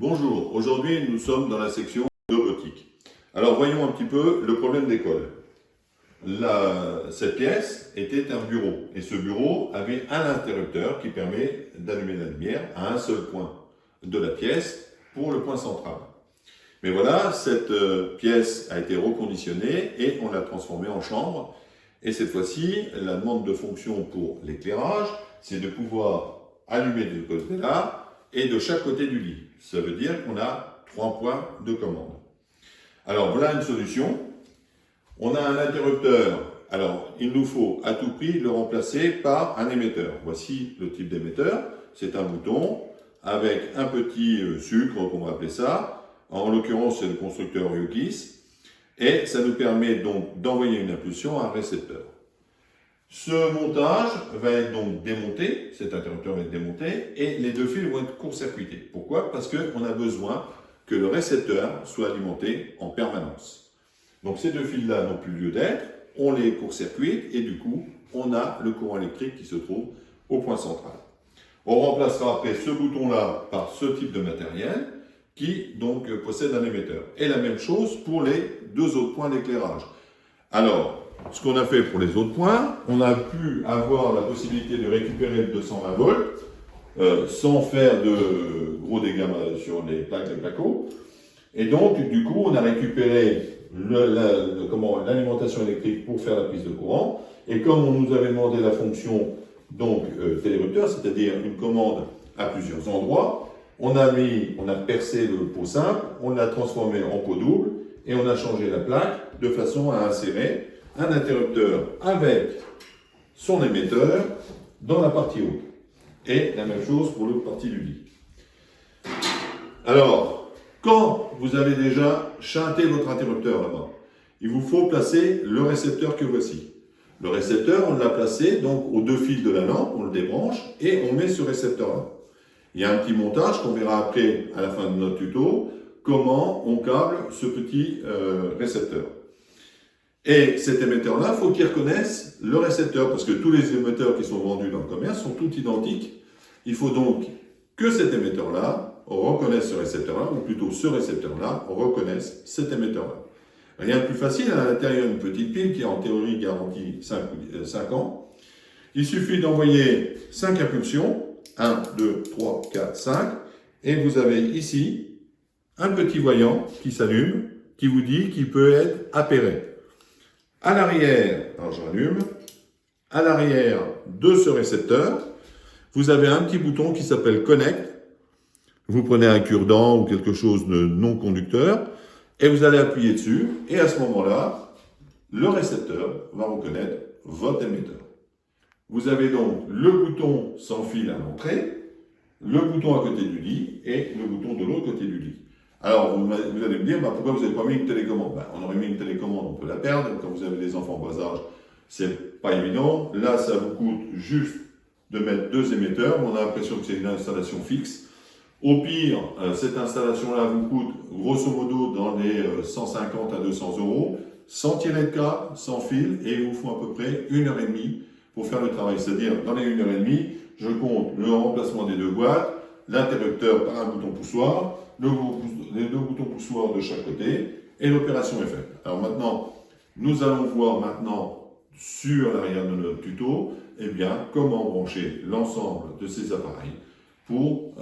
Bonjour, aujourd'hui nous sommes dans la section domotique. Alors voyons un petit peu le problème d'école. Cette pièce était un bureau et ce bureau avait un interrupteur qui permet d'allumer la lumière à un seul point de la pièce pour le point central. Mais voilà, cette pièce a été reconditionnée et on l'a transformée en chambre. Et cette fois-ci, la demande de fonction pour l'éclairage, c'est de pouvoir allumer de ce côté-là et de chaque côté du lit. Ça veut dire qu'on a 3 points de commande. Alors voilà une solution. On a un interrupteur. Alors il nous faut à tout prix le remplacer par un émetteur. Voici le type d'émetteur. C'est un bouton avec un petit sucre, qu'on va appeler ça. En l'occurrence, c'est le constructeur Yukis. Et ça nous permet donc d'envoyer une impulsion à un récepteur. Ce montage va être donc démonté, cet interrupteur va être démonté, et les deux fils vont être court-circuités. Pourquoi? Parce qu'on a besoin que le récepteur soit alimenté en permanence. Donc ces deux fils-là n'ont plus lieu d'être, on les court-circuite, et du coup, on a le courant électrique qui se trouve au point central. On remplacera après ce bouton-là par ce type de matériel, qui donc possède un émetteur. Et la même chose pour les deux autres points d'éclairage. Alors, ce qu'on a fait pour les autres points, on a pu avoir la possibilité de récupérer le 220 volts sans faire de gros dégâts sur les plaques de placo. Et donc, du coup, on a récupéré l'alimentation électrique pour faire la prise de courant. Et comme on nous avait demandé la fonction télérupteur, c'est-à-dire une commande à plusieurs endroits, on a percé le pot simple, on l'a transformé en pot double et on a changé la plaque de façon à insérer un interrupteur avec son émetteur dans la partie haute. Et la même chose pour l'autre partie du lit. Alors, quand vous avez déjà chanté votre interrupteur là-bas, il vous faut placer le récepteur que voici. Le récepteur, on l'a placé donc aux deux fils de la lampe, on le débranche et on met ce récepteur-là. Il y a un petit montage qu'on verra après à la fin de notre tuto, comment on câble ce petit récepteur. Et cet émetteur-là, il faut qu'il reconnaisse le récepteur, parce que tous les émetteurs qui sont vendus dans le commerce sont tous identiques. Il faut donc que cet émetteur-là reconnaisse ce récepteur-là, ou plutôt ce récepteur-là reconnaisse cet émetteur-là. Rien de plus facile, à l'intérieur d'une petite pile qui est en théorie garantie 5 ans. Il suffit d'envoyer 5 impulsions, 1, 2, 3, 4, 5, et vous avez ici un petit voyant qui s'allume, qui vous dit qu'il peut être appairé. À l'arrière, alors je rallume, à l'arrière de ce récepteur, vous avez un petit bouton qui s'appelle Connect. Vous prenez un cure-dent ou quelque chose de non conducteur et vous allez appuyer dessus et à ce moment-là, le récepteur va reconnaître votre émetteur. Vous avez donc le bouton sans fil à l'entrée, le bouton à côté du lit et le bouton de l'autre côté du lit. Alors, vous allez me dire, pourquoi vous n'avez pas mis une télécommande? On aurait mis une télécommande, on peut la perdre. Quand vous avez des enfants en bas âge, c'est pas évident. Là, ça vous coûte juste de mettre 2 émetteurs. On a l'impression que c'est une installation fixe. Au pire, cette installation-là vous coûte grosso modo dans les 150 à 200 euros, sans tirer de câble, sans fil, et il vous faut à peu près 1h30 pour faire le travail. C'est-à-dire, dans les 1h30, je compte le remplacement des 2 boîtes, l'interrupteur par un bouton poussoir, les 2 boutons poussoirs de chaque côté, et l'opération est faite. Alors maintenant, nous allons voir maintenant sur l'arrière de notre tuto, comment brancher l'ensemble de ces appareils pour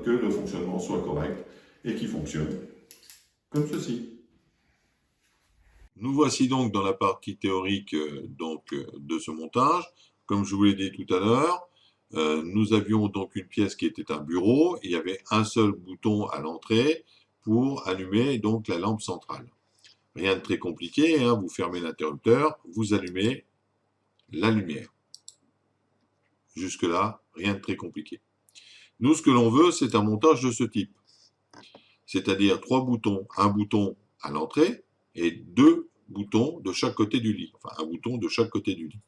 que le fonctionnement soit correct et qu'il fonctionne comme ceci. Nous voici donc dans la partie théorique de ce montage. Comme je vous l'ai dit tout à l'heure, nous avions donc une pièce qui était un bureau, et il y avait un seul bouton à l'entrée pour allumer donc la lampe centrale. Rien de très compliqué, vous fermez l'interrupteur, vous allumez la lumière. Jusque-là, rien de très compliqué. Nous, ce que l'on veut, c'est un montage de ce type. C'est-à-dire 3 boutons, un bouton à l'entrée et 2 boutons de chaque côté du lit. Enfin, un bouton de chaque côté du lit.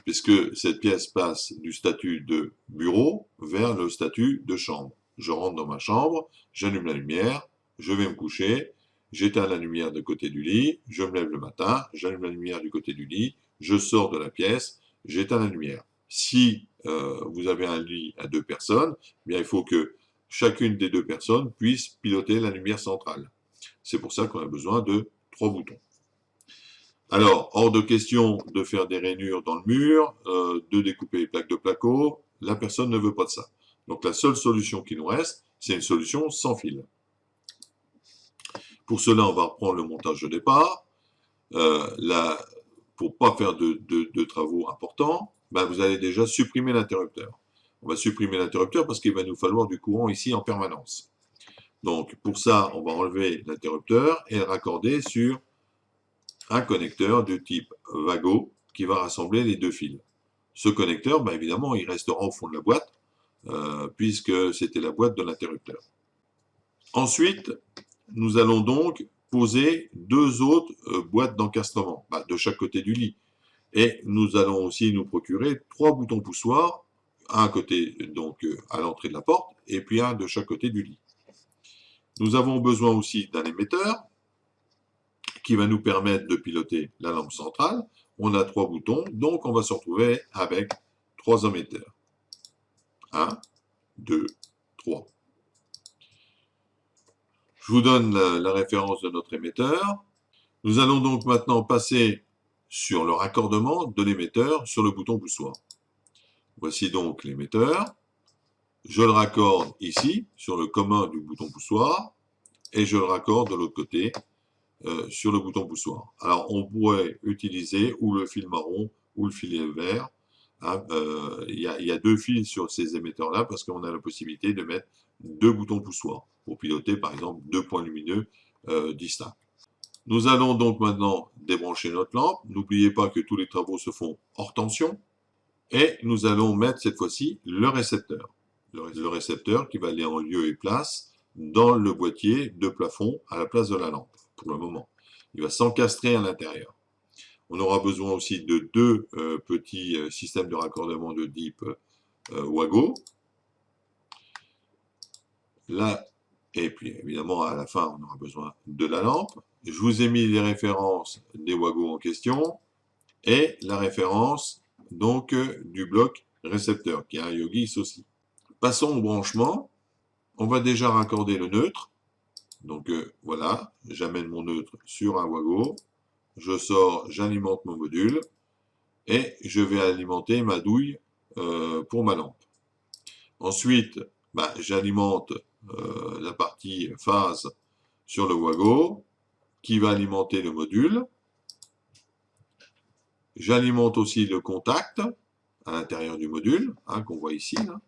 Puisque cette pièce passe du statut de bureau vers le statut de chambre. Je rentre dans ma chambre, j'allume la lumière, je vais me coucher, j'éteins la lumière de côté du lit, je me lève le matin, j'allume la lumière du côté du lit, je sors de la pièce, j'éteins la lumière. Si vous avez un lit à 2 personnes, il faut que chacune des deux personnes puisse piloter la lumière centrale. C'est pour ça qu'on a besoin de 3 boutons. Alors, hors de question de faire des rainures dans le mur, de découper les plaques de placo, la personne ne veut pas de ça. Donc la seule solution qui nous reste, c'est une solution sans fil. Pour cela, on va reprendre le montage de départ. Pour pas faire de travaux importants, ben vous allez déjà supprimer l'interrupteur. On va supprimer l'interrupteur parce qu'il va nous falloir du courant ici en permanence. Donc pour ça, on va enlever l'interrupteur et le raccorder sur un connecteur de type Wago qui va rassembler les deux fils. Ce connecteur, ben évidemment, il restera au fond de la boîte puisque c'était la boîte de l'interrupteur. Ensuite, nous allons donc poser 2 autres boîtes d'encastrement de chaque côté du lit. Et nous allons aussi nous procurer 3 boutons poussoirs, un côté donc à l'entrée de la porte et puis un de chaque côté du lit. Nous avons besoin aussi d'un émetteur qui va nous permettre de piloter la lampe centrale. On a 3 boutons, donc on va se retrouver avec 3 émetteurs. 1, 2, 3. Je vous donne la référence de notre émetteur. Nous allons donc maintenant passer sur le raccordement de l'émetteur sur le bouton poussoir. Voici donc l'émetteur. Je le raccorde ici, sur le commun du bouton poussoir, et je le raccorde de l'autre côté, sur le bouton poussoir. Alors, on pourrait utiliser ou le fil marron ou le fil vert. Il y a 2 fils sur ces émetteurs-là parce qu'on a la possibilité de mettre 2 boutons poussoirs pour piloter, par exemple, 2 points lumineux distincts. Nous allons donc maintenant débrancher notre lampe. N'oubliez pas que tous les travaux se font hors tension. Et nous allons mettre cette fois-ci le récepteur. Le récepteur qui va aller en lieu et place dans le boîtier de plafond à la place de la lampe, pour le moment. Il va s'encastrer à l'intérieur. On aura besoin aussi de 2 petits systèmes de raccordement de type Wago. Là, et puis évidemment à la fin, on aura besoin de la lampe. Je vous ai mis les références des Wago en question et la référence donc du bloc récepteur qui est un Yogis aussi. Passons au branchement. On va déjà raccorder le neutre. Donc voilà, j'amène mon neutre sur un Wago. Je sors, j'alimente mon module et je vais alimenter ma douille pour ma lampe. Ensuite, j'alimente la partie phase sur le Wago qui va alimenter le module. J'alimente aussi le contact à l'intérieur du module, qu'on voit ici. Là.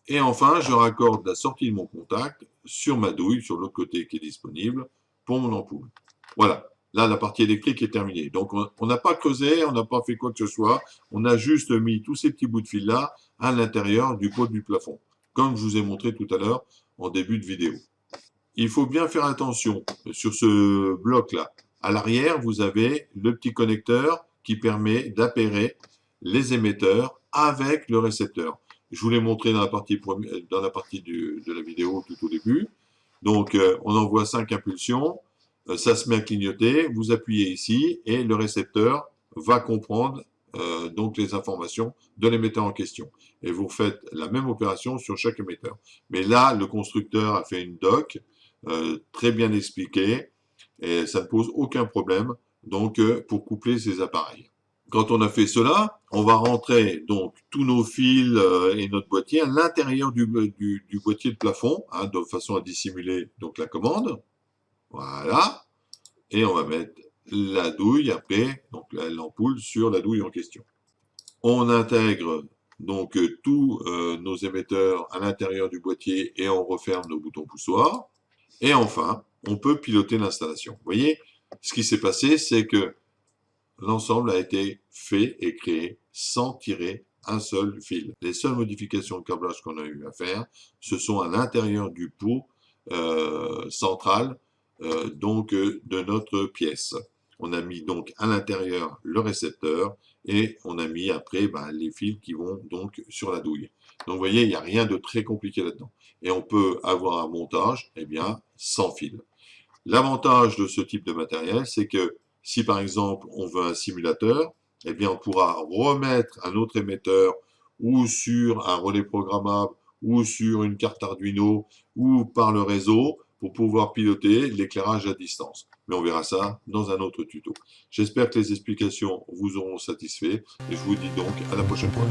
Et enfin, je raccorde la sortie de mon contact sur ma douille, sur l'autre côté qui est disponible, pour mon ampoule. Voilà, là, la partie électrique est terminée. Donc, on n'a pas creusé, on n'a pas fait quoi que ce soit. On a juste mis tous ces petits bouts de fil-là à l'intérieur du pot du plafond, comme je vous ai montré tout à l'heure en début de vidéo. Il faut bien faire attention sur ce bloc-là. À l'arrière, vous avez le petit connecteur qui permet d'appairer les émetteurs avec le récepteur. Je vous l'ai montré dans la partie, de la vidéo tout au début. Donc, on envoie 5 impulsions, ça se met à clignoter, vous appuyez ici et le récepteur va comprendre donc les informations de l'émetteur en question. Et vous faites la même opération sur chaque émetteur. Mais là, le constructeur a fait une doc très bien expliquée et ça ne pose aucun problème donc pour coupler ces appareils. Quand on a fait cela, on va rentrer donc tous nos fils et notre boîtier à l'intérieur du boîtier de plafond, de façon à dissimuler donc la commande. Voilà. Et on va mettre la douille après, donc l'ampoule sur la douille en question. On intègre donc tous nos émetteurs à l'intérieur du boîtier et on referme nos boutons poussoirs. Et enfin, on peut piloter l'installation. Vous voyez, ce qui s'est passé, c'est que l'ensemble a été fait et créé sans tirer un seul fil. Les seules modifications de câblage qu'on a eu à faire, ce sont à l'intérieur du pot central de notre pièce. On a mis donc à l'intérieur le récepteur et on a mis après les fils qui vont donc sur la douille. Donc vous voyez, il n'y a rien de très compliqué là-dedans. Et on peut avoir un montage sans fil. L'avantage de ce type de matériel, c'est que si par exemple on veut un simulateur, on pourra remettre un autre émetteur ou sur un relais programmable ou sur une carte Arduino ou par le réseau pour pouvoir piloter l'éclairage à distance. Mais on verra ça dans un autre tuto. J'espère que les explications vous auront satisfait et je vous dis donc à la prochaine fois.